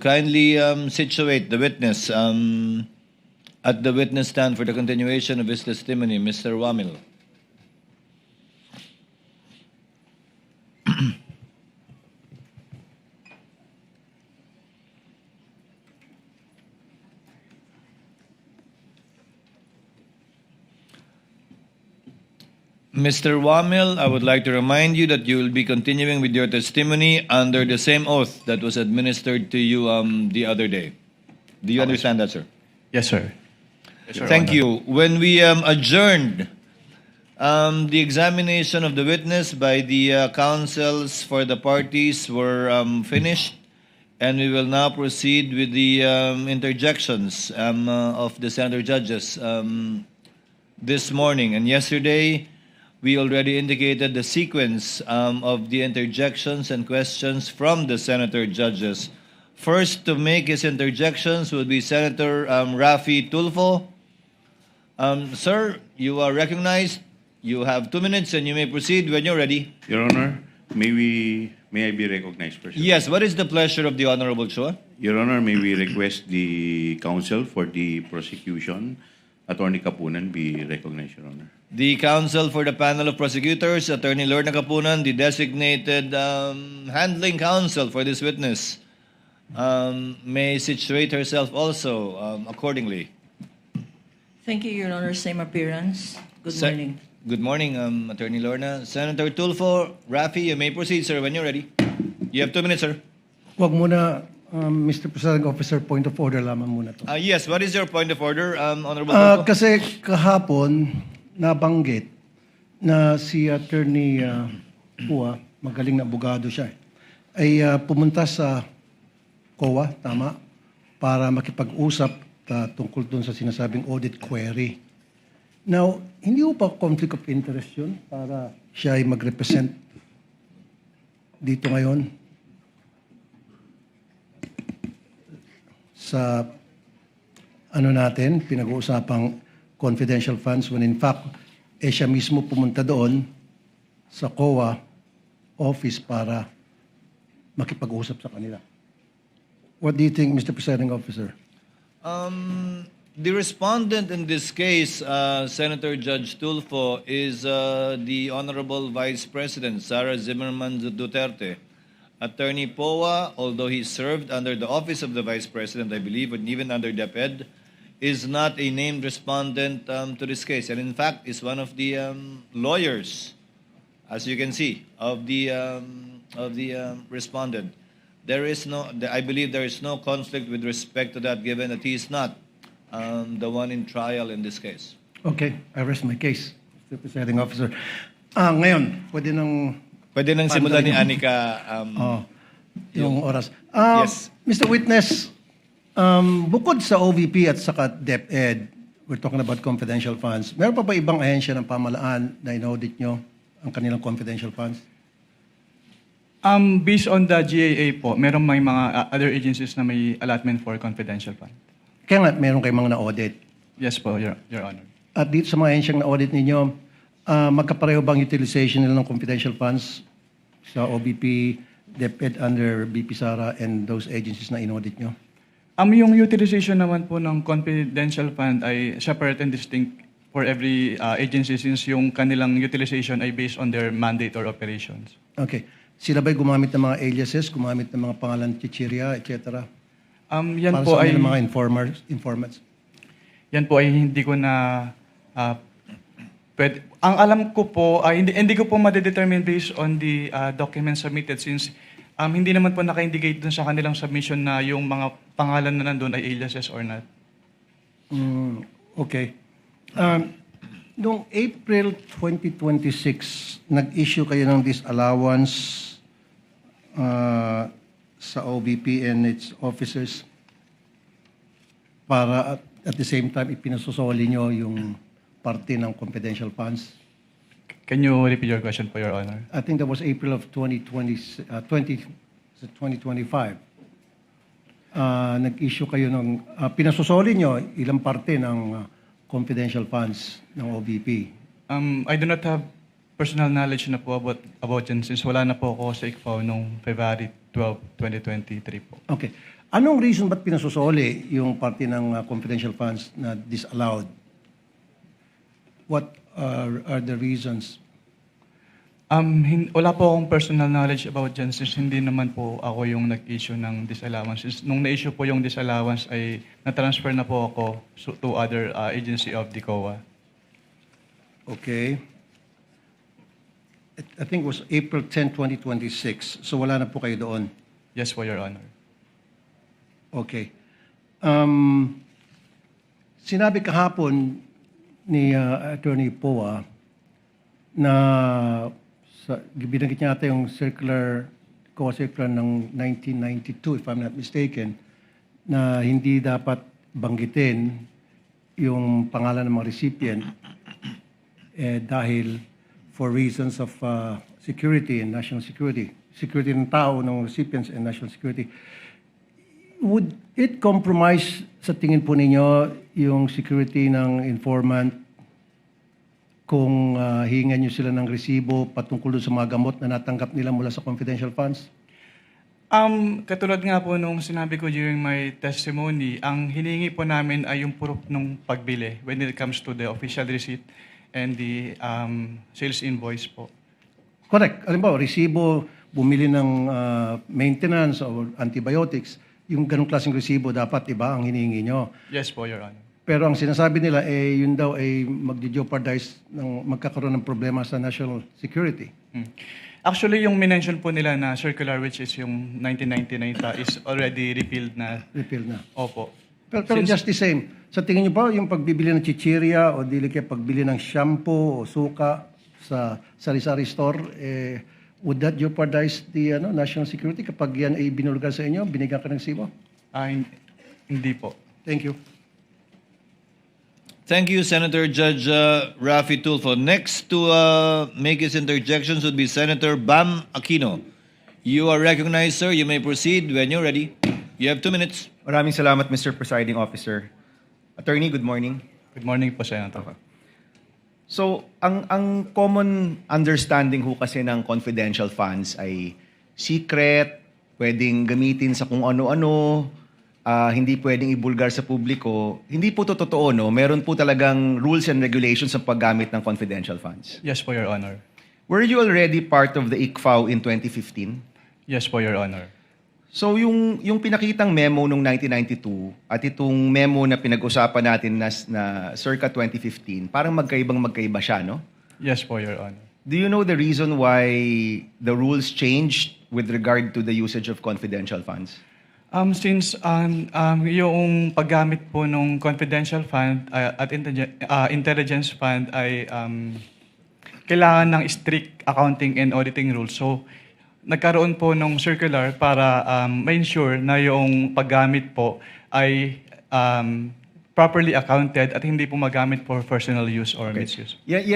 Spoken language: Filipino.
Kindly situate the witness at the witness stand for the continuation of his testimony, Mr. Wamil. Mr. Wamil, I would like to remind you that you will be continuing with your testimony under the same oath that was administered to you the other day. Do you understand that, sir? Yes, sir. Yes, Your Thank Honor. you. When we adjourned the examination of the witness by the counsels for the parties were finished, and we will now proceed with the interjections of the senator judges this morning. And yesterday, we already indicated the sequence of the interjections and questions from the senator judges. First to make his interjections would be Senator Raffy Tulfo. Sir, you are recognized. You have 2 minutes and you may proceed when you're ready. Your Honor, may I be recognized first? Yes, what is the pleasure of the Honorable Chua? Your Honor, may we request the counsel for the prosecution, Attorney Kapunan, be recognized, Your Honor. The counsel for the panel of prosecutors, Attorney Lorna Kapunan, the designated handling counsel for this witness, may situate herself also accordingly. Thank you, Your Honor. Same appearance. Good morning. Good morning, Attorney Lorna. Senator Tulfo, Raffy, you may proceed, sir, when you're ready. You have 2 minutes, sir. Wag muna, Mr. Presiding Officer, point of order lamang muna to. Yes, what is your point of order, Honorable Tulfo? Kasi kahapon, nabanggit na si Attorney Pua, magaling na abogado siya, ay pumunta sa COA, tama, para makipag-usap tungkol dun sa sinasabing audit query. Now, hindi po pa conflict of interest yun para siya ay mag-represent dito ngayon sa natin, pinag-uusapang confidential funds when in fact, siya mismo pumunta doon sa COA office para makipag-usap sa kanila. What do you think, Mr. Presiding Officer? The respondent in this case, Senator Judge Tulfo, is the Honorable Vice President Sara Zimmerman Duterte. Attorney Poa, although he served under the office of the Vice President, I believe, and even under DepEd, is not a named respondent to this case, and in fact is one of the lawyers, as you can see, of the respondent. There is no, I believe there is no conflict with respect to that, given that he is not the one in trial in this case. Okay, I rest my case, Mr. Presiding Officer. Ngayon, Pwede nang simulan ni Anika. yung oras. Yes. Mr. Witness, bukod sa OVP at saka DepEd, we're talking about confidential funds, meron pa ba ibang ahensya ng pamahalaan na inaudit nyo ang kanilang confidential funds? Based on the GAA po, meron may mga other agencies na may allotment for confidential fund. Kaya nga, meron kayong mga na-audit. Yes po, Your Honor. At dito sa mga ahensyang na-audit ninyo, magkapareho bang utilization nila ng confidential funds sa OVP, DepEd under BP Sara and those agencies na inaudit nyo? Yung utilization naman po ng confidential fund ay separate and distinct for every agency since yung kanilang utilization ay based on their mandate or operations. Okay. Sila ba'y gumamit ng mga aliases, gumamit ng mga pangalan chichirya, etc.? Yan Para po sa ay mga informants? yan po ay hindi ko na ang alam ko po ay hindi ko po ma-determine based on the documents submitted since hindi naman po naka-indicate dun sa kanilang submission na yung mga pangalan na nandun ay aliases or not. Okay. Noong April 2026, nag-issue kayo ng disallowance sa OVP and its officers para at the same time ipinasusoli nyo yung parte ng confidential funds. Can you repeat your question po, Your Honor? I think that was April of 2025. Nag-issue kayo ng, pinasusoli nyo ilang parte ng confidential funds ng OVP. I do not have personal knowledge na po about yan since wala na po ako sa ICFAO noong February 12, 2023 po. Okay. Anong reason ba't pinasusoli yung parte ng confidential funds na disallowed? What are the reasons? Wala po akong personal knowledge about dyan since hindi naman po ako yung nag-issue ng disallowance. Since nung na-issue po yung disallowance ay na-transfer na po ako to other agency of the COA. Okay. I think it was April 10, 2026. So wala na po kayo doon. Yes po, Your Honor. Okay. Sinabi kahapon ni Attorney Poa na binanggit niya ata yung COA circular ng 1992, if I'm not mistaken, na hindi dapat banggitin yung pangalan ng mga recipient dahil for reasons of security and national security. Security ng tao, ng recipients and national security. Would it compromise sa tingin po ninyo yung security ng informant kung hihingan nyo sila ng resibo patungkol sa mga gamot na natanggap nila mula sa confidential funds? Katulad nga po nung sinabi ko during my testimony, ang hiningi po namin ay yung proof ng pagbili when it comes to the official receipt and the sales invoice po. Correct. Alam ba, resibo, bumili ng maintenance or antibiotics, yung ganong klaseng resibo dapat iba ang hinihingi nyo. Yes po, Your Honor. Pero ang sinasabi nila, yun daw ay magdi-jeopardize ng magkakaroon ng problema sa national security. Actually, yung minention po nila na circular which is yung 1999 is already repealed na. Repeal na. Opo. Pero just the same, sa tingin nyo ba yung pagbibili ng chichirya o dili kaya pagbili ng shampoo o suka sa sari-sari store, would that jeopardize the national security kapag yan ay binulgar sa inyo, binigyan ka ng resibo? Hindi po. Thank you. Thank you, Senator Judge Rafi Tulfo. Next to make his interjections would be Senator Bam Aquino. You are recognized, sir. You may proceed when you're ready. You have 2 minutes. Maraming salamat, Mr. Presiding Officer. Attorney, good morning. Good morning po, Senator. So, ang common understanding ho kasi ng confidential funds ay secret, pwedeng gamitin sa kung ano-ano, hindi pwedeng ibulgar sa publiko. Hindi po to totoo, no? Meron po talagang rules and regulations sa paggamit ng confidential funds. Yes po, Your Honor. Were you already part of the ICFAO in 2015? Yes po, Your Honor. So yung pinakitang memo nung 1992 at itong memo na pinag-usapan natin na circa 2015, parang magkaiba siya, no? Yes po, Your Honor. Do you know the reason why the rules changed with regard to the usage of confidential funds? Since yung paggamit po ng confidential fund at intelligence fund ay kailangan ng strict accounting and auditing rules. So, nagkaroon po ng circular para ma-ensure na yung paggamit po ay properly accounted at hindi po magamit for personal use or misuse. Yeah,